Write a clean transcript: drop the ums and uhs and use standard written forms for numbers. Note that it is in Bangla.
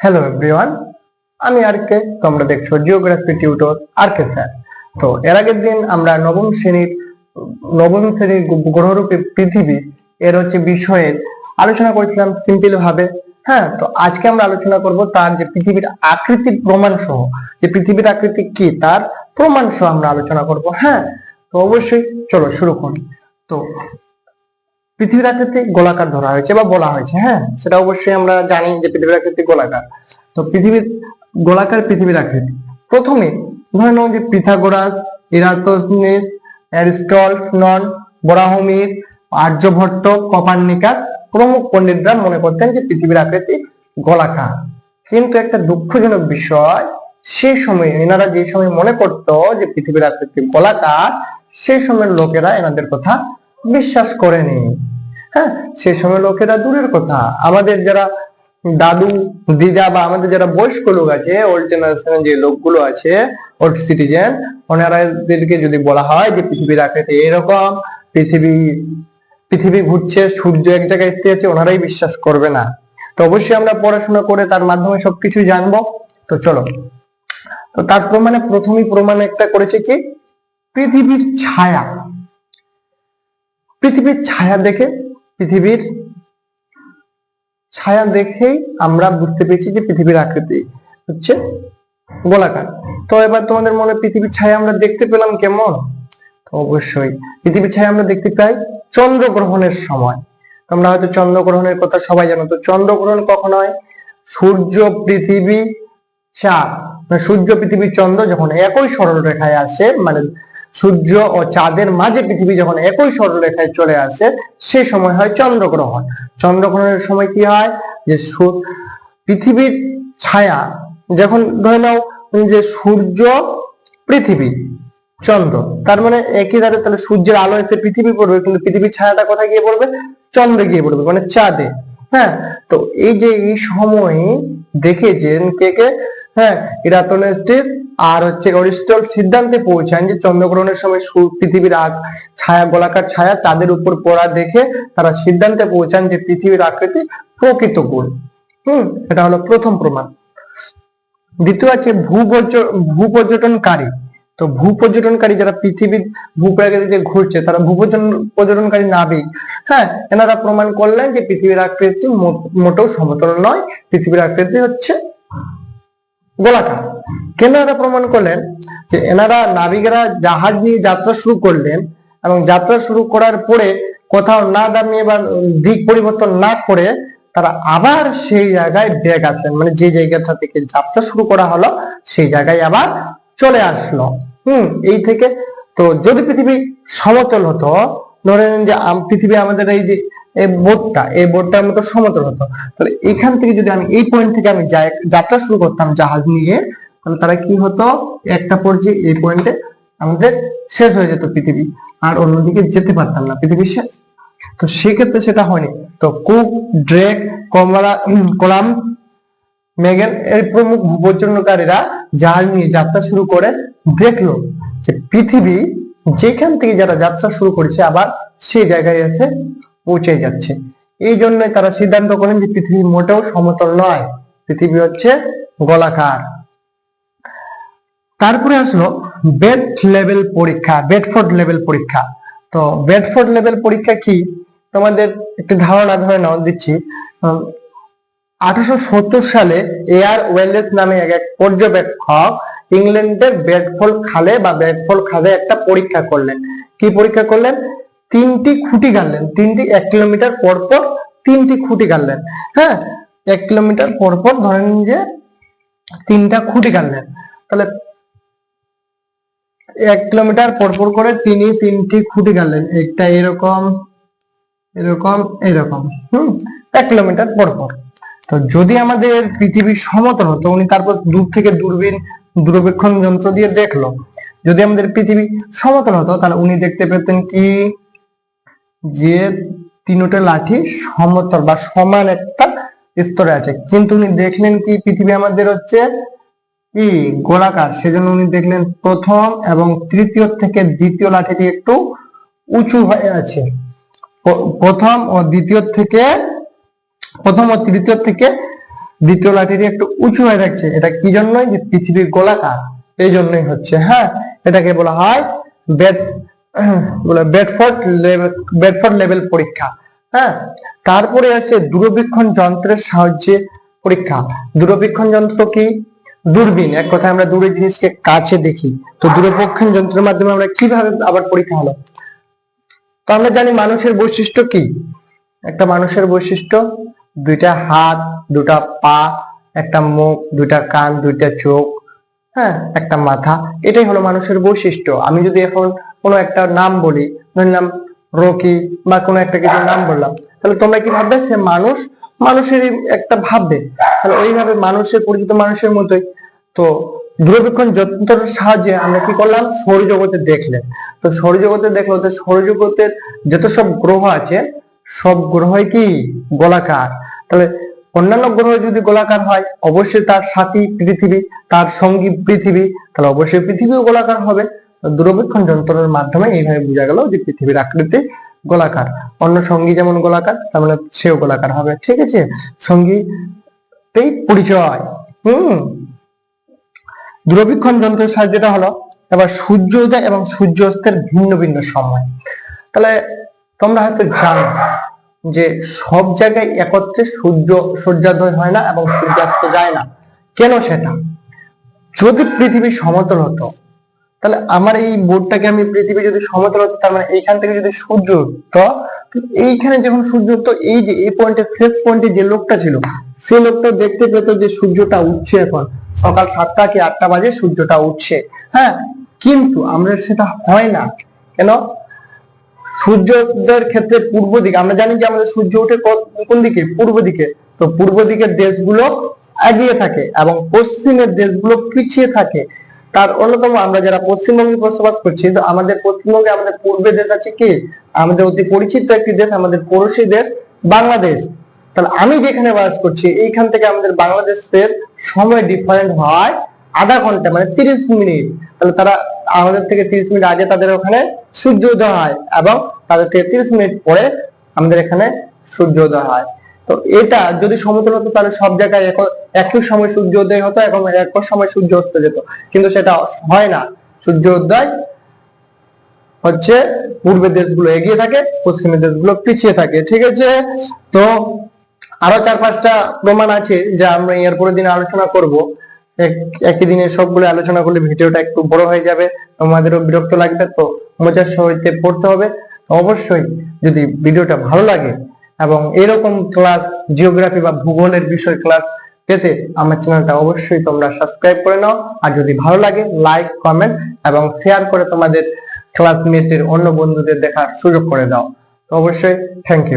হ্যালো এভরিওয়ান, আমি আরকে। তোমরা দেখছো জিওগ্রাফি টিউটর আরকে স্যার। তো এর আগের দিন আমরা নবম শ্রেণীর গ্রহরূপে পৃথিবী এর বিষয়ের আলোচনা করেছিলাম সিম্পল ভাবে। হ্যাঁ, তো আজকে আমরা আলোচনা করব তার যে পৃথিবীর আকৃতি প্রমাণ সহ, যে পৃথিবীর আকৃতি কি তার প্রমাণ সহ আমরা আলোচনা করব। হ্যাঁ, তো অবশ্যই চলো শুরু করি। তো পৃথিবীর আকৃতি গোলাকার ধরা হয়েছে বা বলা হয়েছে। হ্যাঁ, সেটা অবশ্যই আমরা জানি যে পৃথিবীর আকৃতি গোলাকার। তো পৃথিবীর আকৃতি প্রথমে ধরে নাও যে পিথাগোরাস, ইরাটোস্থেনিস, অ্যারিস্টটল, ব্রাহ্মীর, আর্যভট্ট, কোপার্নিকাস প্রমুখ পণ্ডিতরা মনে করতেন যে পৃথিবীর আকৃতি গোলাকার। কিন্তু একটা দুঃখজনক বিষয়, সেই সময় এনারা যে সময় মনে করতো যে পৃথিবীর আকৃতি গোলাকার, সেই সময়ের লোকেরা এনাদের কথা বিশ্বাস করেনি। হ্যাঁ, সেই সময় লোকেরা দূরের কথা, আমাদের যারা দাদু দিদা বা আমাদের যারা বয়স্ক লোক আছে, ওল্ড জেনারেশনের যে লোকগুলো আছে, ওল্ড সিটিজেন, ওনারাদেরকে যদি বলা হয় যে পৃথিবীর আকৃতি এরকম, পৃথিবী ঘুরছে, সূর্য এক জায়গায় স্থির আছে, ওনারাই বিশ্বাস করবে না। তো অবশ্যই আমরা পড়াশোনা করে তার মাধ্যমে সবকিছু জানবো। তো চলো, তো তার প্রথমেই প্রমাণ একটা করেছে কি, পৃথিবীর ছায়া। পৃথিবীর ছায়া দেখেই আমরা বুঝতে পেরেছি যে পৃথিবীর আকৃতি হচ্ছে গোলাকার। তো এবার তোমাদের মনে পৃথিবীর ছায়া আমরা দেখতে পেলাম কেমন? তো অবশ্যই পৃথিবীর ছায়া আমরা দেখতে পাই চন্দ্রগ্রহণের সময়। তোমরা হয়তো চন্দ্রগ্রহণের কথা সবাই জানো। তো চন্দ্রগ্রহণ কখন হয়? সূর্য, পৃথিবী, চাঁদ, সূর্য, পৃথিবী, চন্দ্র যখন একই সরল রেখায় আসে, মানে সূর্য ও চাঁদের মাঝে পৃথিবী যখন একই সরল রেখায় চলে আসে, সেই সময় হয় চন্দ্রগ্রহণ। চন্দ্রগ্রহণের সময় কি হয়, যে পৃথিবীর ছায়া যখন ধরে নাও যে সূর্য, পৃথিবী, চন্দ্র, তার মানে একই ধারে, তাহলে সূর্যের আলো এসে পৃথিবী পড়বে, কিন্তু পৃথিবীর ছায়াটা কোথায় গিয়ে পড়বে? চন্দ্রে গিয়ে পড়বে, মানে চাঁদে। হ্যাঁ, তো এই যে এই সময় দেখেছেন কে? হ্যাঁ, ইরাটোস্থেনিস আর অ্যারিস্টটল সিদ্ধান্তে পৌঁছান যে চন্দ্রগ্রহণের সময় পৃথিবীর ছায়া, গোলাকার ছায়া তাদের উপর পড়া দেখে তারা সিদ্ধান্তে পৌঁছান যে পৃথিবীর আকৃতি প্রকৃত গোল। এটা হলো প্রথম প্রমাণ। দ্বিতীয় আছে ভূপর্যটনকারী। তো ভূপর্যটনকারী যারা পৃথিবীর ভূপ্রকৃতিতে ঘুরছে, তারা ভূপর্যটনকারী নাবিক। হ্যাঁ, এনারা প্রমাণ করলেন যে পৃথিবীর আকৃতি মোটেও সমতল নয়, পৃথিবীর আকৃতি হচ্ছে গোলাকার। কেন এরা প্রমাণ করলেন? যে এনারা নাবিকেরা জাহাজ নিয়ে যাত্রা শুরু করলেন, এবং যাত্রা শুরু করার পরে কোথাও না দাঁড়িয়ে বা দিক পরিবর্তন না করে তারা আবার সেই জায়গায় ব্যাক আসলেন, মানে যে জায়গাটা থেকে যাত্রা শুরু করা হলো সেই জায়গায় আবার চলে আসলো। এই থেকে, তো যদি পৃথিবী সমতল হতো, ধরেন যে পৃথিবী আমাদের এই যে এই বোর্ডটার মতো সমতল হতো, তাহলে এখান থেকে যদি আমি এই পয়েন্ট থেকে আমি যাত্রা শুরু করতাম জাহাজ নিয়ে, তাহলে তারা কি হতো, একটা পর্যায়ে এই পয়েন্টে আমাদের শেষ হয়ে যেত পৃথিবী, আর অন্যদিকে যেতে পারতাম না, পৃথিবী শেষ। তো সেক্ষেত্রে সেটা হয়নি। তো কুক, ড্রেক, কলাম, মেগেল এর প্রমুখ ভূপর্যটনকারীরা জাহাজ নিয়ে যাত্রা শুরু করে দেখলো যে পৃথিবী যেখান থেকে যারা যাত্রা শুরু করেছে আবার সেই জায়গায় এসে পৌঁছে যাচ্ছে। এই জন্য তারা সিদ্ধান্ত করেন যে পৃথিবী মোটেও সমতল নয়, পৃথিবী হচ্ছে গোলাকার। তারপরে আসলো বেডফোর্ড লেভেল পরীক্ষা। তো বেডফোর্ড লেভেল পরীক্ষা কি, তোমাদের একটি ধারণা ধরে নাও দিচ্ছি। 1870 সালে এয়ার ওয়েলেস নামে এক পর্যবেক্ষক ইংল্যান্ডের বেডফোর্ড খালে একটা পরীক্ষা করলেন। কি পরীক্ষা করলেন? 3টি খুঁটি গাড়লেন, 1 কিলোমিটার পর পর 3টি খুঁটি গাড়লেন। হ্যাঁ, 1 কিলোমিটার পর পর ধরেন যে 3টা খুঁটি গাড়লেন, তাহলে 1 কিলোমিটার পর পর করে তিনি 3টি খুঁটি গাড়লেন, একটা এরকম, 1 কিলোমিটার পর পর। তো যদি আমাদের পৃথিবী সমতল হতো, উনি তারপর দূর থেকে দূরবীক্ষণ যন্ত্র দিয়ে দেখলো, যদি আমাদের পৃথিবী সমতল হতো তাহলে উনি দেখতে পেতেন কি, যে 3টা লাঠি সমতল বা সমান একটা স্তরে আছে। কিন্তু উনি দেখলেন কি, পৃথিবী আমাদের হচ্ছে কি গোলাকার। সেজন্য উনি দেখলেন প্রথম এবং তৃতীয় থেকে দ্বিতীয় লাঠিটি একটু উঁচু হয়ে আছে। প্রথম ও তৃতীয় থেকে দ্বিতীয় লাঠিটি একটু উঁচু হয়ে থাকছে, এটা কি জন্য? যে পৃথিবী গোলাকার, এই জন্যই যে পৃথিবী গোলাকার, এই জন্যই হচ্ছে। হ্যাঁ, এটাকে বলা হয় বেডফোর্ড লেভেল পরীক্ষা। হ্যাঁ, তারপরে আছে দূরবীক্ষণ যন্ত্রের সাহায্যে পরীক্ষা। দূরবীক্ষণ যন্ত্র কি? দূরবীন, এক কথায় আমরা দূরের জিনিসকে কাছে দেখি। তো দূরবীক্ষণ যন্ত্রের মাধ্যমে আমরা কিভাবে আবার পরীক্ষা হলো? তো আমরা জানি মানুষের বৈশিষ্ট্য কি? একটা মানুষের বৈশিষ্ট্য দুইটা হাত, দুটা পা, একটা মুখ, দুইটা কান, দুইটা চোখ, হ্যাঁ, একটা মাথা, এটাই হলো মানুষের বৈশিষ্ট্য। আমি যদি এখন কোনো একটা নাম বলি, ধরলাম রকি বা কোনো একটা কিছু নাম বললাম, তাহলে তোমরা কি ভাববে? সে মানুষ, মানুষেরই একটা ভাববে। তাহলে ওইভাবে মানুষের, পরিচিত মানুষের মতোই। তো দূরবীক্ষণ যন্ত্রের সাহায্যে আমরা কি করলাম? সৌরজগতে দেখলেন। তো সৌরজগতে দেখলো যে সৌরজগতের যত সব গ্রহ আছে, সব গ্রহই কি গোলাকার। তাহলে অন্যান্য গ্রহ যদি গোলাকার হয়, অবশ্যই তার সাথী পৃথিবী, তার সঙ্গী পৃথিবী, তাহলে অবশ্যই পৃথিবীও গোলাকার হবে। দূরবীক্ষণ যন্ত্রের মাধ্যমে এইভাবে বোঝা গেল যে পৃথিবীর আকৃতি গোলাকার। অন্য সঙ্গী যেমন গোলাকার, তার মানে সেও গোলাকার হবে। ঠিক আছে, সঙ্গীতেই পরিচয়। দূরবীক্ষণ যন্ত্রের সাহায্যটা হলো এবার সূর্যোদয় এবং সূর্যাস্তের ভিন্ন ভিন্ন সময়। তাহলে তোমরা হয়তো জানো যে সব জায়গায় একত্রে সূর্যোদয় হয় না এবং সূর্যাস্ত যায় না। কেন সেটা? যদি পৃথিবী সমতল হতো, তাহলে আমার এই বোর্ডটাকে আমি পৃথিবী যদি সমতল হতো, তার মানে এইখান থেকে যদি সূর্য উঠতো, এইখানে যখন সূর্য উঠতো, এই যে এই পয়েন্টে, শেষ পয়েন্টে যে লোকটা ছিল, সে লোকটা দেখতে পেত যে সূর্যটা উঠছে, এখন সকাল 7টা কি 8টা বাজে সূর্যটা উঠছে। হ্যাঁ, কিন্তু আমরা সেটা হয় না। কেন? সূর্যোদয়ের ক্ষেত্রে পূর্ব দিকে, আমরা জানি যে আমাদের সূর্য ওঠে কোন দিকে? পূর্ব দিকে। তো পূর্ব দিকের দেশগুলো এগিয়ে থাকে এবং পশ্চিমের দেশগুলো পিছিয়ে থাকে। তার অন্যতম, আমরা যারা পশ্চিমবঙ্গে বসবাস করছি, তো আমাদের পশ্চিমবঙ্গে আমাদের পূর্বে দেশ আছে কি? আমাদের অতি পরিচিত একটি দেশ, আমাদের পড়োশী দেশ বাংলাদেশ। তাহলে আমি যেখানে বাস করছি, এইখান থেকে আমাদের বাংলাদেশের সময় ডিফারেন্ট হয় আধা ঘন্টা, মানে 30 মিনিট। তাহলে তারা আমাদের থেকে 30 মিনিট আগে তাদের ওখানে সূর্যোদয় হয় এবং তাদের থেকে 30 মিনিট পরে আমাদের এখানে সূর্যোদয় হয়। তো এটা যদি সমতল হতো, তাহলে সব জায়গায় একই সময় সূর্যোদয় হতো এবং একই সময় সূর্য অস্ত যেত। কিন্তু সেটা হয় না। সূর্যোদয় হচ্ছে পূর্বের দেশগুলো এগিয়ে থাকে, পশ্চিমের দেশগুলো পিছিয়ে থাকে। ঠিক আছে, তো আরো 4-5টা প্রমাণ আছে যা আমরা এর পরের দিন আলোচনা করব। একই দিনে সবগুলো আলোচনা করলে ভিডিওটা একটু বড় হয়ে যাবে, তোমাদেরও বিরক্ত লাগবে। তো মজার সহিতে পড়তে হবে। অবশ্যই যদি ভিডিওটা ভালো লাগে এবং এরকম ক্লাস, জিওগ্রাফি বা ভূগোলের বিষয় ক্লাস পেতে আমার চ্যানেলটা অবশ্যই তোমরা সাবস্ক্রাইব করে নাও। আর যদি ভালো লাগে, লাইক, কমেন্ট এবং শেয়ার করে তোমাদের ক্লাসমেটের অন্য বন্ধুদের দেখার সুযোগ করে দাও। তো অবশ্যই থ্যাংক ইউ।